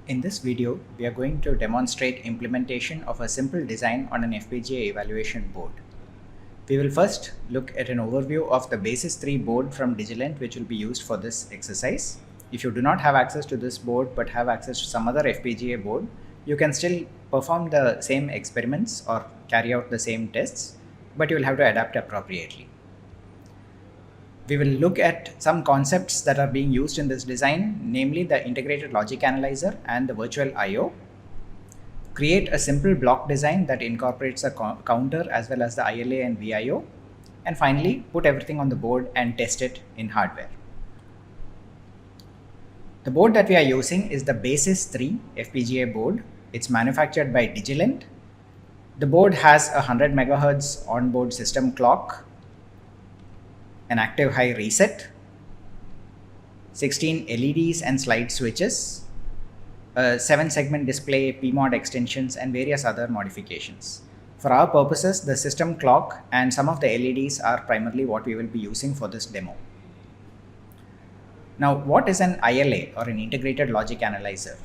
In this video, we are going to demonstrate implementation of a simple design on an FPGA evaluation board. We will first look at an overview of the Basis 3 board from Digilent, which will be used for this exercise. If you do not have access to this board but have access to some other FPGA board, you can still perform the same experiments or carry out the same tests, but you will have to adapt appropriately. We will look at some concepts that are being used in this design, namely the integrated logic analyzer and the virtual I/O. Create a simple block design that incorporates a counter as well as the ILA and VIO. And finally, put everything on the board and test it in hardware. The board that we are using is the Basis 3 FPGA board. It's manufactured by Digilent. The board has a 100 MHz onboard system clock, an active high reset, 16 LEDs and slide switches, a 7-segment display, PMOD extensions, and various other modifications. For our purposes, the system clock and some of the LEDs are primarily what we will be using for this demo. Now, what is an ILA or an integrated logic analyzer?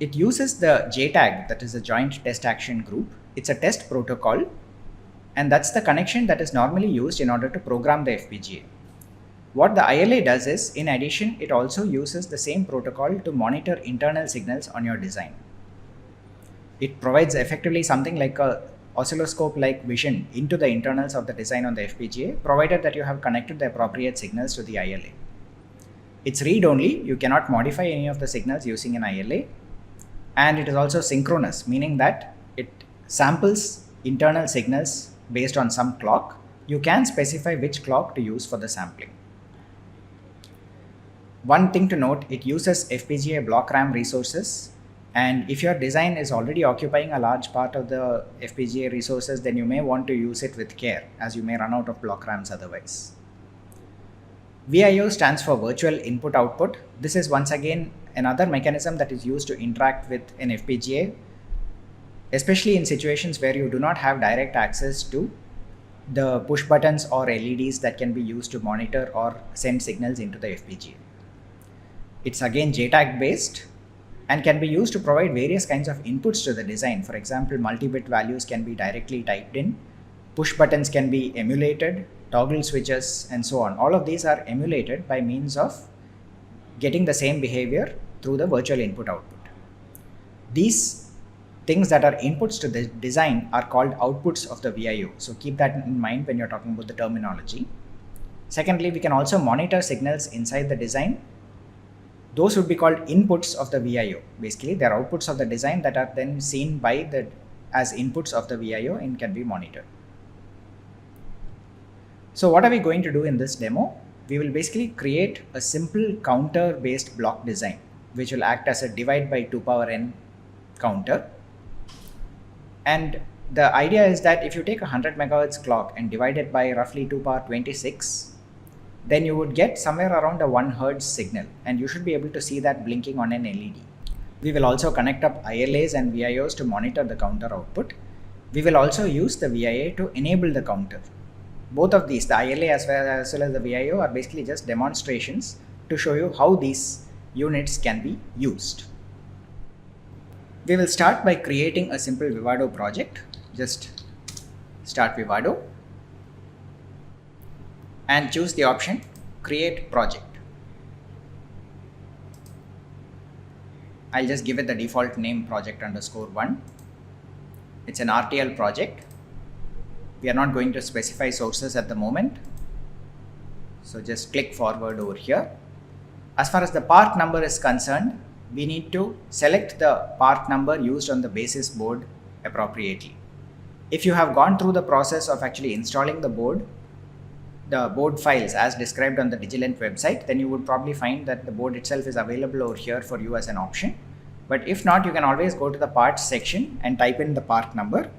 It uses the JTAG, that is a joint test action group. It's a test protocol, and that's the connection that is normally used in order to program the FPGA. What the ILA does is, in addition, it also uses the same protocol to monitor internal signals on your design. It provides effectively something like a oscilloscope-like vision into the internals of the design on the FPGA, provided that you have connected the appropriate signals to the ILA. It's read-only, you cannot modify any of the signals using an ILA, and it is also synchronous, meaning that it samples internal signals based on some clock. You can specify which clock to use for the sampling. One thing to note, it uses FPGA block RAM resources, and if your design is already occupying a large part of the FPGA resources, then you may want to use it with care, as you may run out of block RAMs otherwise. VIO stands for virtual input output. This is once again another mechanism that is used to interact with an FPGA, especially in situations where you do not have direct access to the push buttons or LEDs that can be used to monitor or send signals into the FPGA. It's again JTAG based and can be used to provide various kinds of inputs to the design. For example, multi-bit values can be directly typed in, push buttons can be emulated, toggle switches, and so on. All of these are emulated by means of getting the same behavior through the virtual input output. These things that are inputs to the design are called outputs of the VIO. So keep that in mind when you're talking about the terminology. Secondly, we can also monitor signals inside the design. Those would be called inputs of the VIO. Basically, they're outputs of the design that are then seen by as inputs of the VIO and can be monitored. So what are we going to do in this demo? We will basically create a simple counter-based block design, which will act as a divide by 2 power n counter. And the idea is that if you take a 100 MHz clock and divide it by roughly 2 power 26, then you would get somewhere around a 1 Hz signal, and you should be able to see that blinking on an LED. We will also connect up ILAs and VIOs to monitor the counter output. We will also use the VIA to enable the counter. Both of these, the ILA as well as the VIO, are basically just demonstrations to show you how these units can be used. We will start by creating a simple Vivado project. Just start Vivado and choose the option Create Project. I'll just give it the default name project_1. It's an RTL project. We are not going to specify sources at the moment. So just click forward over here. As far as the part number is concerned, we need to select the part number used on the Basis board appropriately. If you have gone through the process of actually installing the board files as described on the Digilent website, then you would probably find that the board itself is available over here for you as an option. But if not, you can always go to the parts section and type in the part number,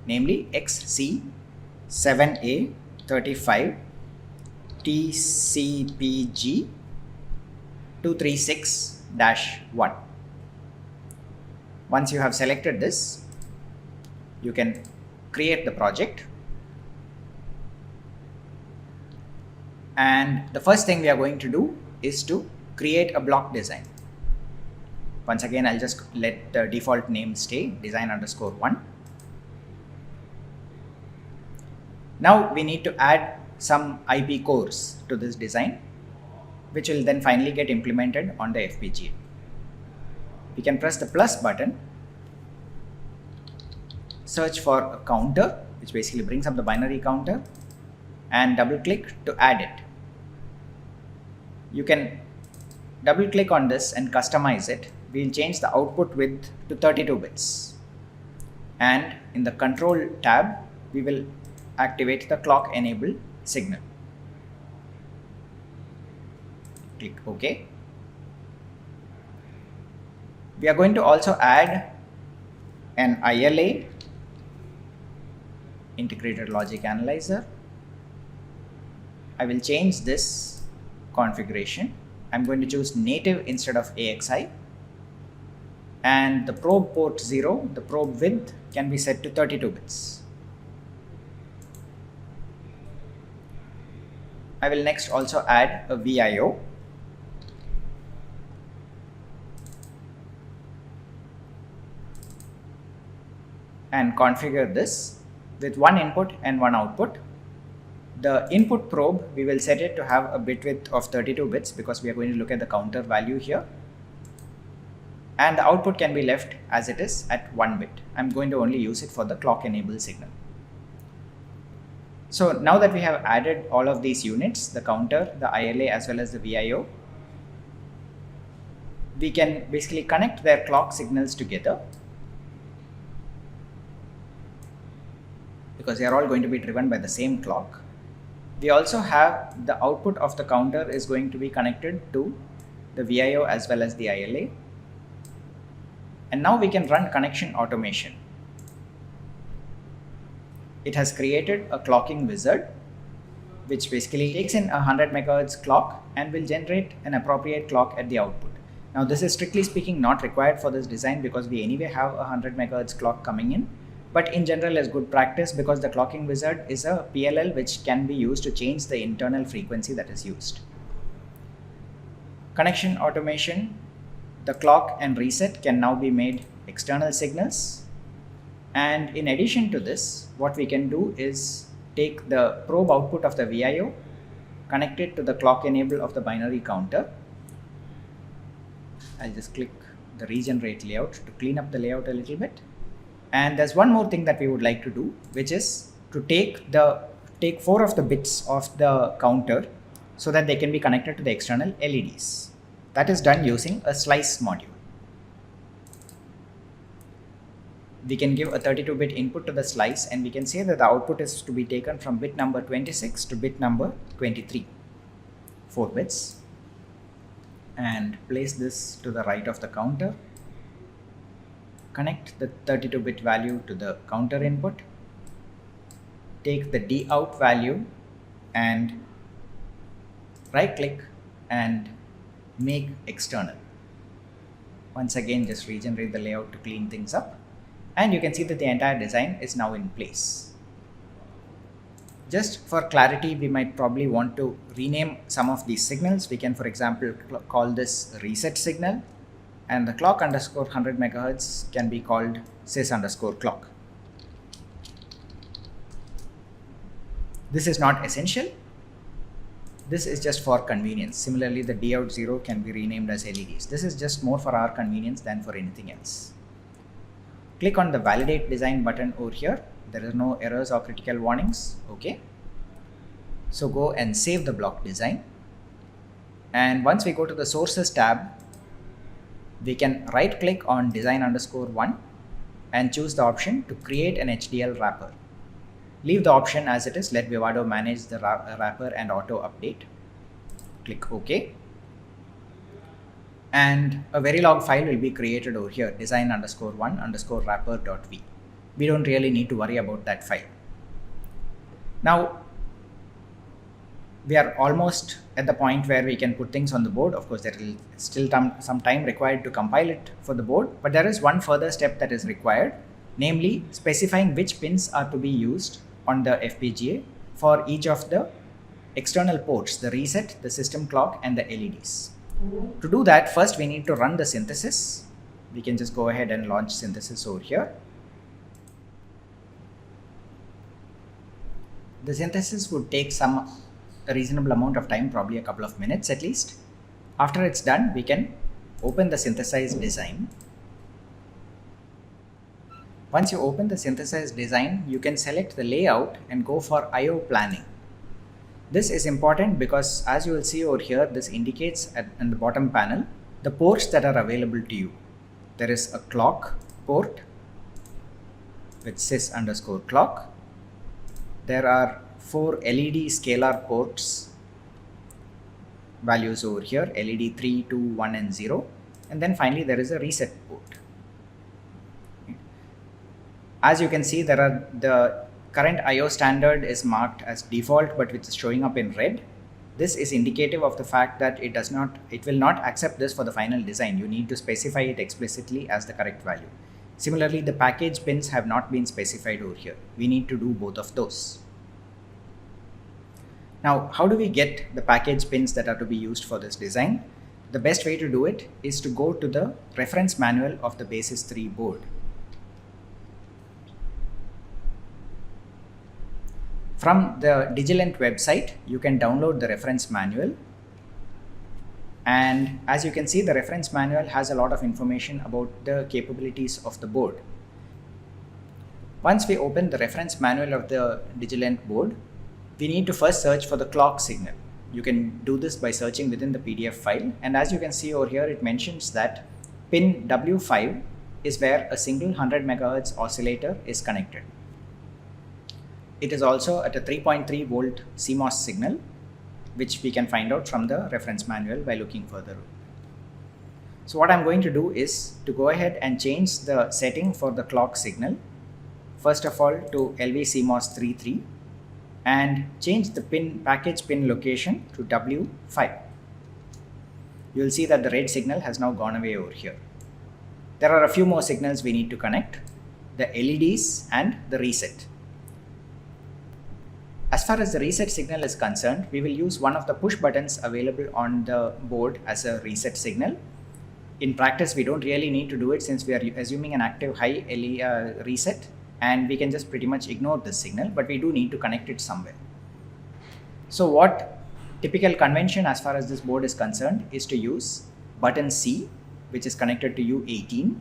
namely XC7A35 TCPG 236-1. Once you have selected this, you can create the project. And the first thing we are going to do is to create a block design. Once again, I'll just let the default name stay, design_1. Now we need to add some IP cores to this design, which will then finally get implemented on the FPGA. We can press the plus button, search for a counter, which basically brings up the binary counter, and double click to add it. You can double click on this and customize it. We'll change the output width to 32 bits. And in the control tab, we will activate the clock enable signal. Click OK. We are going to also add an ILA, integrated logic analyzer. I will change this configuration. I'm going to choose native instead of AXI. And the probe port 0, the probe width can be set to 32 bits. I will next also add a VIO. And configure this with one input and one output. The input probe, we will set it to have a bit width of 32 bits because we are going to look at the counter value here. And the output can be left as it is at 1 bit. I'm going to only use it for the clock enable signal. So now that we have added all of these units, the counter, the ILA as well as the VIO, we can basically connect their clock signals together, because they are all going to be driven by the same clock. We also have the output of the counter is going to be connected to the VIO as well as the ILA. And now we can run connection automation. It has created a clocking wizard, which basically takes in a 100 MHz clock and will generate an appropriate clock at the output. Now this is strictly speaking not required for this design because we anyway have a 100 MHz clock coming in. But in general is good practice because the clocking wizard is a PLL which can be used to change the internal frequency that is used. Connection automation, the clock and reset can now be made external signals. And in addition to this, what we can do is take the probe output of the VIO, connect it to the clock enable of the binary counter. I'll just click the regenerate layout to clean up the layout a little bit. And there's one more thing that we would like to do, which is to take 4 of the bits of the counter so that they can be connected to the external LEDs. That is done using a slice module. We can give a 32-bit input to the slice and we can say that the output is to be taken from bit number 26 to bit number 23, 4 bits. And place this to the right of the counter. Connect the 32-bit value to the counter input, take the D-out value and right click and make external. Once again, just regenerate the layout to clean things up. And you can see that the entire design is now in place. Just for clarity, we might probably want to rename some of these signals. We can, for example, call this reset signal. And the clock underscore 100 MHz can be called sys underscore clock. This is not essential. This is just for convenience. Similarly, the D-out 0 can be renamed as LEDs. This is just more for our convenience than for anything else. Click on the validate design button over here. There are no errors or critical warnings. Okay. So go and save the block design. And once we go to the sources tab, we can right click on design_1 and choose the option to create an HDL wrapper. Leave the option as it is. Let Vivado manage the wrapper and auto update. Click OK. And a Verilog file will be created over here, design_1_wrapper.v. We don't really need to worry about that file. Now, we are almost at the point where we can put things on the board. Of course, there will still some time required to compile it for the board, but there is one further step that is required, namely specifying which pins are to be used on the FPGA for each of the external ports, the reset, the system clock, and the LEDs. To do that, first we need to run the synthesis. we can just go ahead and launch synthesis over here. The synthesis would take a reasonable amount of time, probably a couple of minutes at least. After it's done, we can open the synthesized design. Once you open the synthesized design, you can select the layout and go for IO planning. This is important because, as you will see over here, this indicates in the bottom panel the ports that are available to you. There is a clock port with sys_clock. There are 4 LED scalar ports values over here, LED 3, 2, 1 and 0, and then finally there is a reset port. As you can see, the current IO standard is marked as default, but which is showing up in red. This is indicative of the fact that it will not accept this for the final design. You need to specify it explicitly as the correct value. Similarly, the package pins have not been specified over here. We need to do both of those. Now, how do we get the package pins that are to be used for this design? The best way to do it is to go to the reference manual of the Basis 3 board. From the Digilent website, you can download the reference manual. And as you can see, the reference manual has a lot of information about the capabilities of the board. Once we open the reference manual of the Digilent board, we need to first search for the clock signal. You can do this by searching within the PDF file. And as you can see over here, it mentions that pin W5 is where a single 100 MHz oscillator is connected. It is also at a 3.3 volt CMOS signal, which we can find out from the reference manual by looking further. So what I'm going to do is to go ahead and change the setting for the clock signal. First of all, to LV CMOS 33 and change the package pin location to W5. You will see that the red signal has now gone away over here. There are a few more signals we need to connect, the LEDs and the reset. As far as the reset signal is concerned, we will use one of the push buttons available on the board as a reset signal. In practice, we don't really need to do it since we are assuming an active high reset, and we can just pretty much ignore this signal, but we do need to connect it somewhere. So what typical convention as far as this board is concerned is to use button C, which is connected to U18,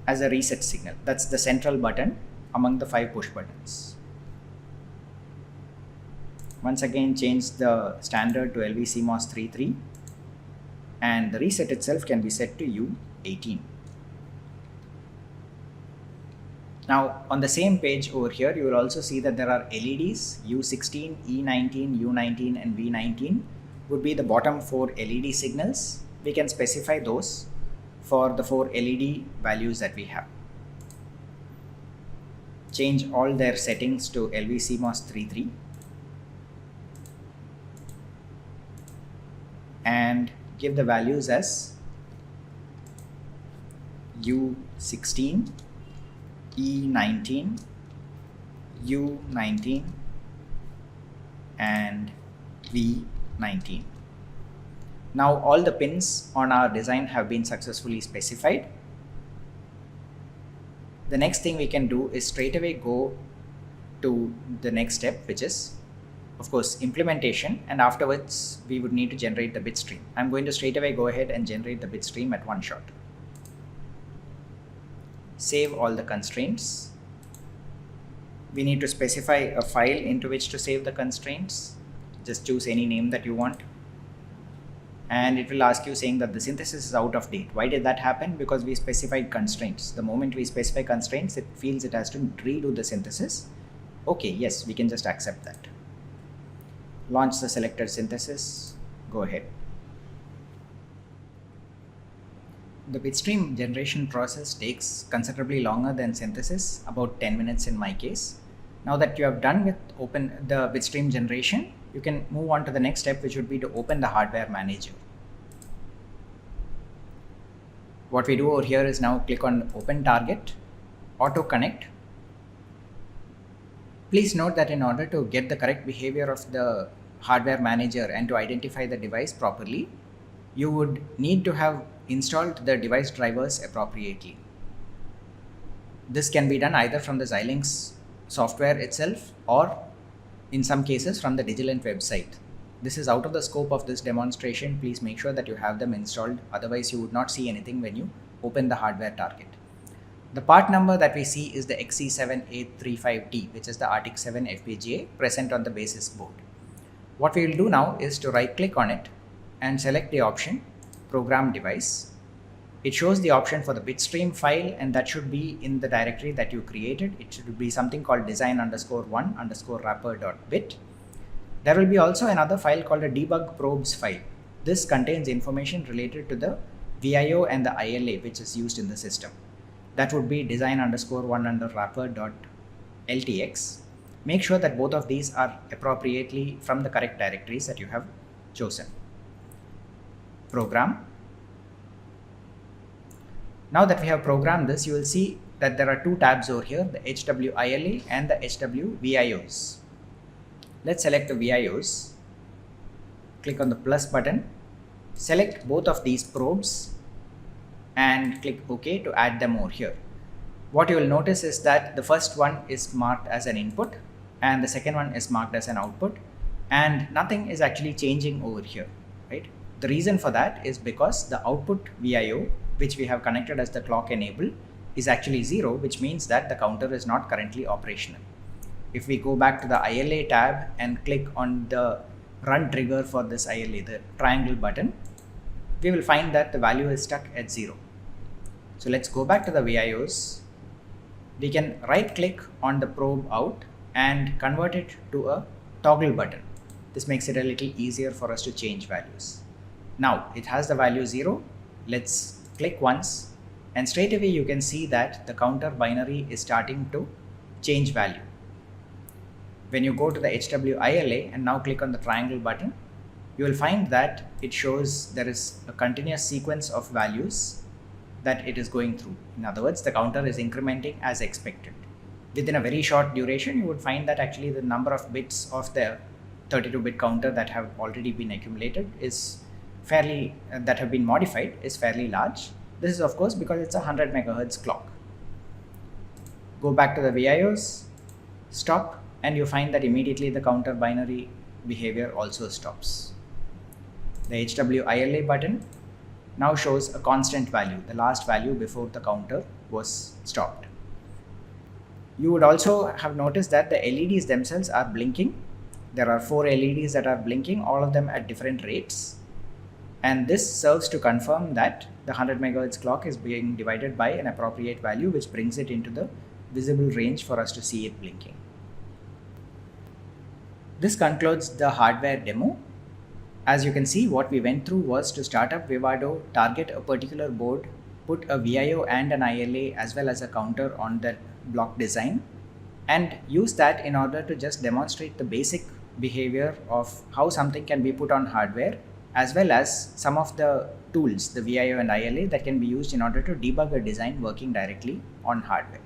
as a reset signal. That's the central button among the 5 push buttons. Once again, change the standard to LV CMOS 33 and the reset itself can be set to U18. Now on the same page over here, you will also see that there are LEDs, U16, E19, U19 and V19 would be the bottom 4 LED signals. We can specify those for the 4 LED values that we have. Change all their settings to LV CMOS 33. And give the values as U16, E19, U19 and V19. Now all the pins on our design have been successfully specified. The next thing we can do is straight away go to the next step, which is of course implementation, and afterwards we would need to generate the bit stream. I'm going to straight away go ahead and generate the bit stream at one shot. Save all the constraints. We need to specify a file into which to save the constraints. Just choose any name that you want. And it will ask you saying that the synthesis is out of date. Why did that happen? Because we specified constraints. The moment we specify constraints, it feels it has to redo the synthesis. Okay, yes, we can just accept that. Launch the selected synthesis, go ahead. The bitstream generation process takes considerably longer than synthesis, about 10 minutes in my case. Now that you have done with the bitstream generation, you can move on to the next step, which would be to open the hardware manager. What we do over here is now click on open target, auto connect. Please note that in order to get the correct behavior of the hardware manager and to identify the device properly, you would need to have installed the device drivers appropriately. This can be done either from the Xilinx software itself or in some cases from the Digilent website. This is out of the scope of this demonstration. Please make sure that you have them installed, otherwise you would not see anything when you open the hardware target. The part number that we see is the XC7835T, which is the Arctic 7 FPGA present on the basis board. What we will do now is to right click on it and select the option Program Device. It shows the option for the bitstream file, and that should be in the directory that you created. It should be something called design_1_wrapper.bit. There will be also another file called a debug probes file. This contains information related to the VIO and the ILA which is used in the system. That would be design_1_wrapper.ltx. Make sure that both of these are appropriately from the correct directories that you have chosen. Program. Now that we have programmed this, you will see that there are two tabs over here, the HWILA and the HWVIOs. Let's select the VIOs. Click on the plus button. Select both of these probes and click OK to add them over here. What you will notice is that the first one is marked as an input and the second one is marked as an output, and nothing is actually changing over here, right? The reason for that is because the output VIO, which we have connected as the clock enable, is actually 0, which means that the counter is not currently operational. If we go back to the ILA tab and click on the run trigger for this ILA, the triangle button, we will find that the value is stuck at 0. So let's go back to the VIOs. We can right click on the probe out and convert it to a toggle button. This makes it a little easier for us to change values. Now it has the value 0. Let's click once and straight away you can see that the counter binary is starting to change value. When you go to the HWILA and now click on the triangle button, you will find that it shows there is a continuous sequence of values that it is going through. In other words, the counter is incrementing as expected. Within a very short duration, you would find that actually the number of bits of the 32-bit counter that have already been accumulated is fairly, that have been modified, is fairly large. This is of course because it's a 100 megahertz clock. Go back to the VIOs, stop, and you find that immediately the counter binary behavior also stops. The HWILA button now shows a constant value, the last value before the counter was stopped. You would also have noticed that the LEDs themselves are blinking. There are 4 LEDs that are blinking, all of them at different rates. And this serves to confirm that the 100 megahertz clock is being divided by an appropriate value, which brings it into the visible range for us to see it blinking. This concludes the hardware demo. As you can see, what we went through was to start up Vivado, target a particular board, put a VIO and an ILA as well as a counter on the block design, and use that in order to just demonstrate the basic behavior of how something can be put on hardware, as well as some of the tools, the VIO and ILA, that can be used in order to debug a design working directly on hardware.